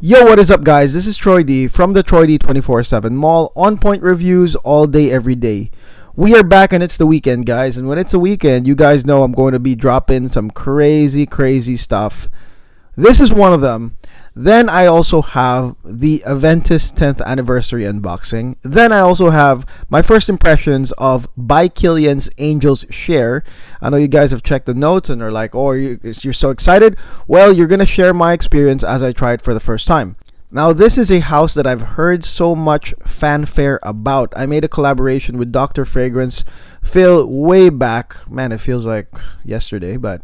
Yo, what is up, guys? This is Troy D from the Troy D 24/7 Mall. On point reviews all day, every day. We are back and it's the weekend, guys. And when it's the weekend, you guys know I'm going to be dropping some crazy stuff. This is one of them. Then I also have the Aventus 10th anniversary unboxing. Then I also have my first impressions of By Kilian's Angel's Share. I know you guys have checked the notes and are like, oh, you're so excited. Well, you're going to share my experience as I try it for the first time. Now, this is a house that I've heard so much fanfare about. I made a collaboration with Dr. Fragrance Phil way back. Man, it feels like yesterday, but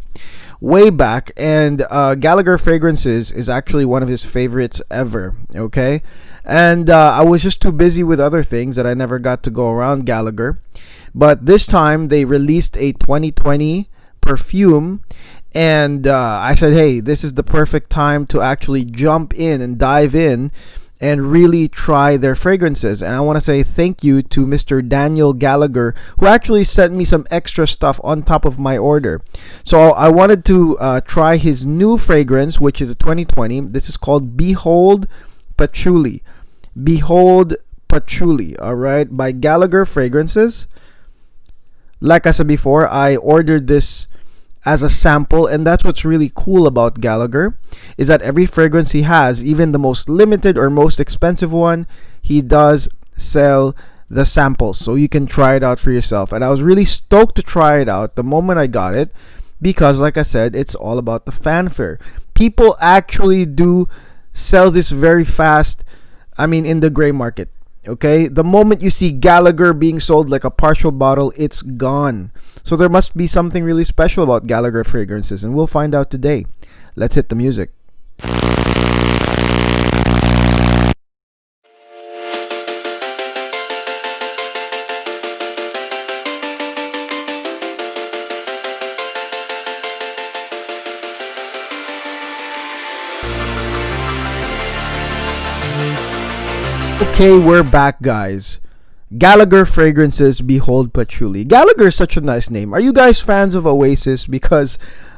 way back. And Gallagher Fragrances is actually one of his favorites ever, okay? And I was just too busy with other things that I never got to go around Gallagher. But this time, they released a 2020 perfume. And I said, hey, this is the perfect time to actually jump in and dive in and really try their fragrances. And I want to say thank you to Mr. Daniel Gallagher, who actually sent me some extra stuff on top of my order. So I wanted to try his new fragrance, which is a 2020. This is called Behold Patchouli. Behold Patchouli, all right, by Gallagher Fragrances. Like I said before, I ordered this as a sample, and that's what's really cool about Gallagher, is that every fragrance he has, even the most limited or most expensive one, he does sell the samples, so you can try it out for yourself. And I was really stoked to try it out the moment I got it, because like I said, it's all about the fanfare. People actually do sell this very fast, in the gray market. Okay, the moment you see Gallagher being sold like a partial bottle, it's gone. So there must be something really special about Gallagher Fragrances, and we'll find out today. Let's hit the music. Okay, we're back, guys. Gallagher Fragrances, Behold Patchouli. Gallagher is such a nice name. Are you guys fans of Oasis? Because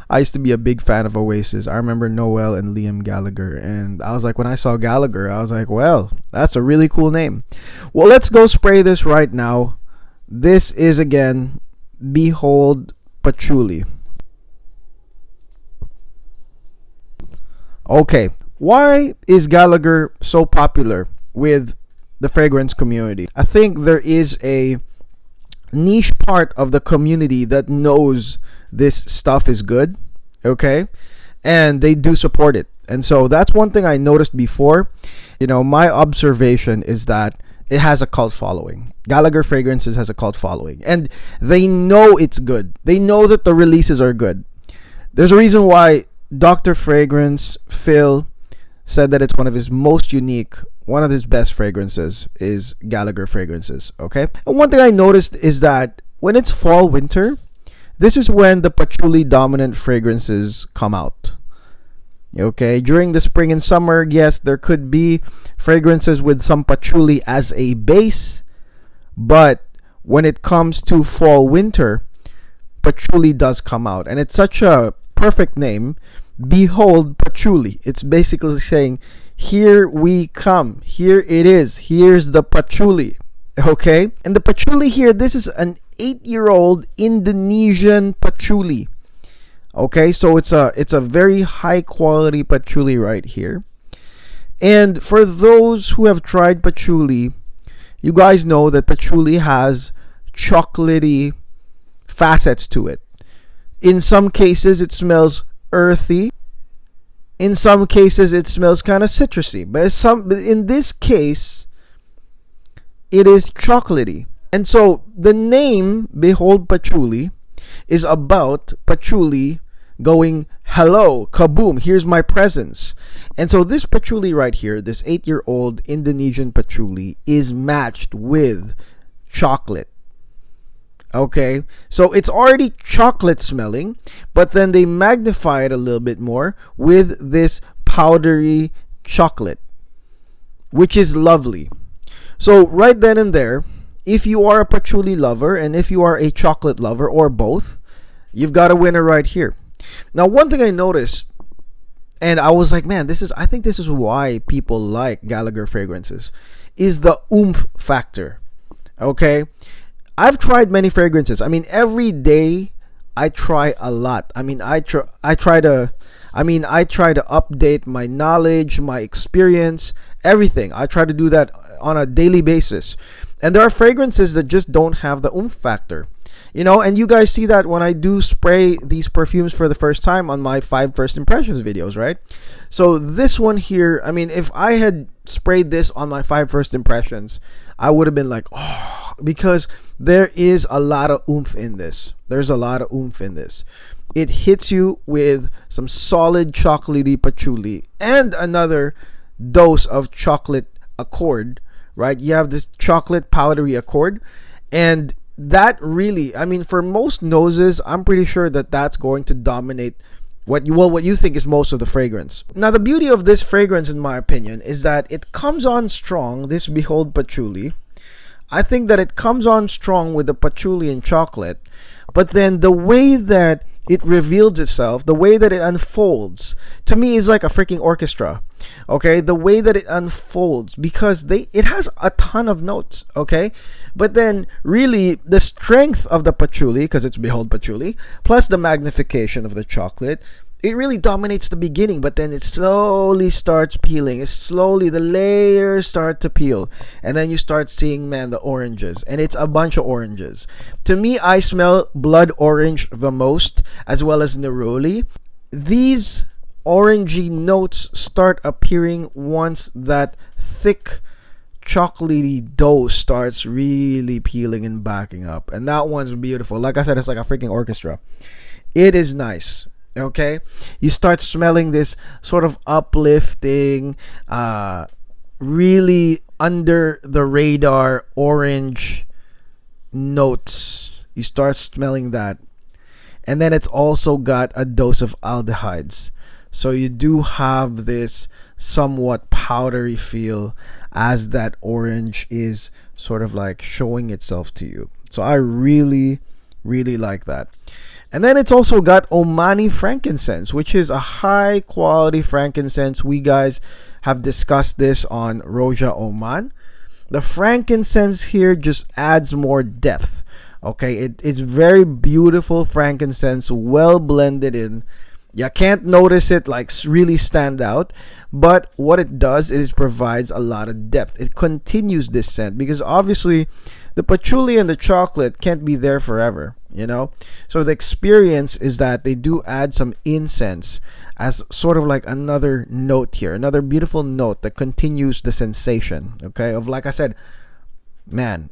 I used to be a big fan of Oasis. I remember Noel and Liam Gallagher. And I was like, when I saw Gallagher, I was like, well, that's a really cool name. Well, let's go spray this right now. This is, again, Behold Patchouli. Okay, why is Gallagher so popular with the fragrance community? I think there is a niche part of the community that knows this stuff is good, okay, and they do support it. And so that's one thing I noticed before. My observation is that it has a cult following. Gallagher Fragrances has a cult following, and they know it's good. They know that the releases are good. There's a reason why Dr. Fragrance Phil said that it's one of his most unique, one of his best fragrances is Gallagher Fragrances, okay? And one thing I noticed is that when it's fall, winter, this is when the patchouli dominant fragrances come out, okay? During the spring and summer, yes, there could be fragrances with some patchouli as a base, but when it comes to fall, winter, patchouli does come out. And it's such a perfect name, Behold Patchouli. It's basically saying, here we come. Here it is. Here's the patchouli. Okay? And the patchouli here, this is an 8-year-old Indonesian patchouli. Okay? So it's a very high quality patchouli right here. And for those who have tried patchouli, you guys know that patchouli has chocolatey facets to it. In some cases, it smells earthy. In some cases, it smells kind of citrusy. But in this case, it is chocolatey. And so the name Behold Patchouli is about patchouli going, hello, kaboom, here's my presence. And so this patchouli right here, this 8-year-old Indonesian patchouli, is matched with chocolate. Okay, so it's already chocolate smelling, but then they magnify it a little bit more with this powdery chocolate, which is lovely. So right then and there, if you are a patchouli lover and if you are a chocolate lover or both, you've got a winner right here. Now, one thing I noticed And I was like, man, I think this is why people like Gallagher Fragrances, is the oomph factor. Okay, I've tried many fragrances. I mean, every day I try a lot. I mean, I try to update my knowledge, my experience, everything. I try to do that on a daily basis. And there are fragrances that just don't have the oomph factor. And you guys see that when I do spray these perfumes for the first time on my 5 first impressions videos, right? So this one here, I mean, if I had sprayed this on my 5 first impressions, I would have been like, oh, because there is a lot of oomph in this. There's a lot of oomph in this. It hits you with some solid chocolatey patchouli and another dose of chocolate accord, right? You have this chocolate powdery accord, and that really, I mean, for most noses, I'm pretty sure that that's going to dominate what you think is most of the fragrance. Now, the beauty of this fragrance, in my opinion, is that it comes on strong, this Behold Patchouli. I think that it comes on strong with the patchouli and chocolate, but then the way that it reveals itself, the way that it unfolds, to me is like a freaking orchestra. Okay, the way that it unfolds, because it has a ton of notes. Okay, but then really the strength of the patchouli, because it's Behold Patchouli, plus the magnification of the chocolate, it really dominates the beginning, but then it slowly starts peeling. The layers start to peel, and then you start seeing, man, the oranges, and it's a bunch of oranges. To me, I smell blood orange the most, as well as neroli. These orangey notes start appearing once that thick chocolatey dough starts really peeling and backing up, and that one's beautiful. Like I said, it's like a freaking orchestra. It is nice. Okay, you start smelling this sort of uplifting, really under the radar orange notes. You start smelling that, and then it's also got a dose of aldehydes, so you do have this somewhat powdery feel as that orange is sort of like showing itself to you. So I really like that. And then it's also got Omani frankincense, which is a high quality frankincense. We guys have discussed this on Roja Oman. The frankincense here just adds more depth. Okay, it's very beautiful frankincense, well blended in. You can't notice it like really stand out, but what it does is provides a lot of depth. It continues this scent, because obviously the patchouli and the chocolate can't be there forever, so the experience is that they do add some incense as sort of like another note here, another beautiful note that continues the sensation, okay, of, like I said, man,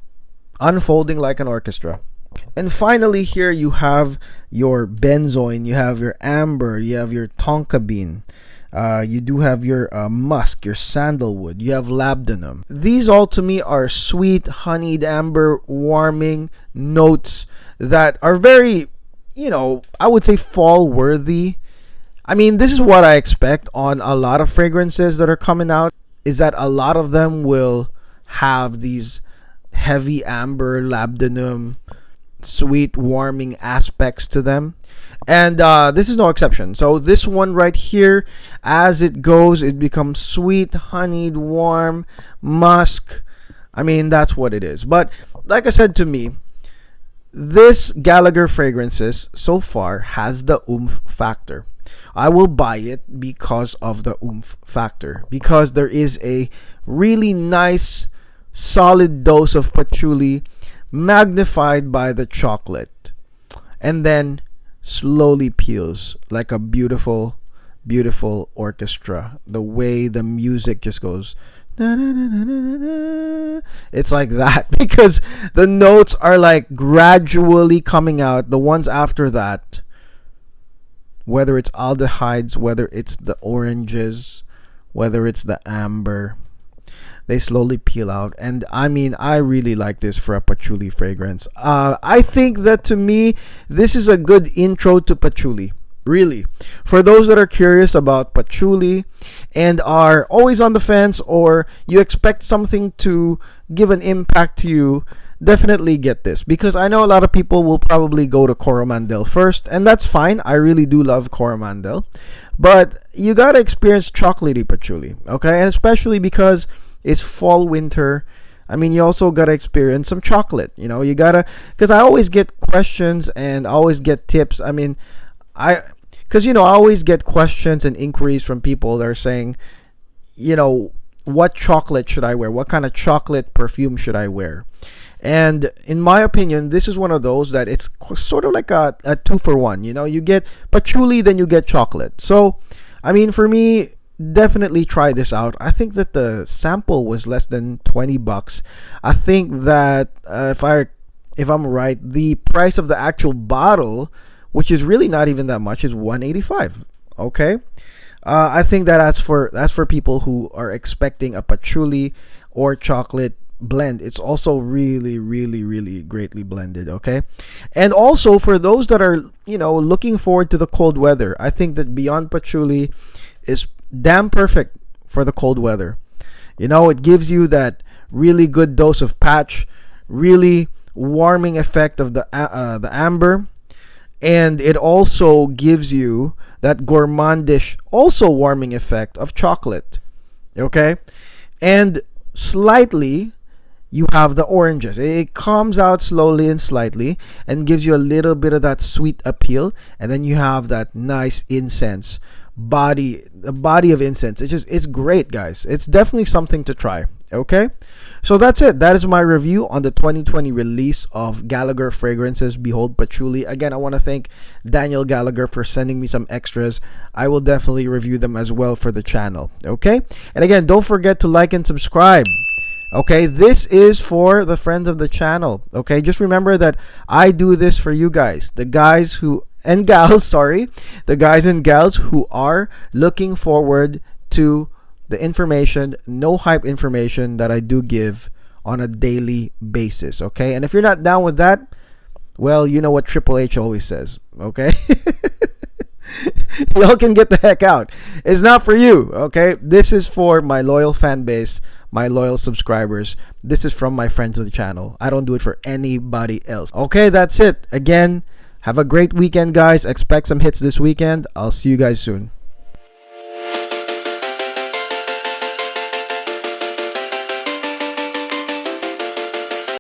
unfolding like an orchestra. And finally, here you have your benzoin, you have your amber, you have your tonka bean, you do have your musk, your sandalwood, you have labdanum. These all to me are sweet, honeyed amber, warming notes that are very, I would say fall worthy. I mean, this is what I expect on a lot of fragrances that are coming out, is that a lot of them will have these heavy amber, labdanum, sweet warming aspects to them, and this is no exception. So this one right here, as it goes, it becomes sweet, honeyed, warm, musk. I mean, that's what it is. But like I said, to me, this Gallagher Fragrances so far has the oomph factor. I will buy it because of the oomph factor, because there is a really nice solid dose of patchouli magnified by the chocolate, and then slowly peels like a beautiful orchestra. The way the music just goes, na, na, na, na, na, na. It's like that, because the notes are like gradually coming out. The ones after that, whether it's aldehydes, whether it's the oranges, whether it's the amber, they slowly peel out. And I mean, I really like this for a patchouli fragrance. I think that, to me, this is a good intro to patchouli. Really, for those that are curious about patchouli and are always on the fence, or you expect something to give an impact to you, definitely get this, because I know a lot of people will probably go to Coromandel first, and that's fine. I really do love Coromandel, But you gotta experience chocolatey patchouli, okay? And especially because it's fall winter. I mean, you also gotta experience some chocolate. You gotta, because I always get questions and I always get tips. I mean, because I always get questions and inquiries from people that are saying, what chocolate should I wear? What kind of chocolate perfume should I wear? And in my opinion, this is one of those that it's sort of like a 2-for-1. You get patchouli, then you get chocolate. So, I mean, for me, definitely try this out. I think that the sample was less than $20. I think that if I'm right, the price of the actual bottle, which is really not even that much, is $185. Okay. I think that that's for people who are expecting a patchouli or chocolate blend. It's also really, really, really greatly blended. Okay, and also for those that are looking forward to the cold weather, I think that Beyond Patchouli is damn perfect for the cold weather. It gives you that really good dose of patch, really warming effect of the amber, and it also gives you that gourmandish, also warming effect of chocolate. Okay, and slightly you have the oranges. It comes out slowly and slightly and gives you a little bit of that sweet appeal, and then you have that nice incense the body of incense. It's great, guys. It's definitely something to try. Okay, so that's it. That is my review on the 2020 release of Gallagher Fragrances Behold Patchouli. Again, I want to thank Daniel Gallagher for sending me some extras. I will definitely review them as well for the channel. Okay, and again, don't forget to like and subscribe. Okay, this is for the friends of the channel. Okay, just remember that I do this for you guys, the guys who and gals, sorry, the guys and gals who are looking forward to the information, no hype information that I do give on a daily basis. Okay, and if you're not down with that, well, you know what Triple H always says. Okay. Y'all can get the heck out. It's not for you, okay? This is for my loyal fan base, my loyal subscribers. This is from my friends of the channel. I don't do it for anybody else. Okay, that's it. Again, have a great weekend, guys. Expect some hits this weekend. I'll see you guys soon.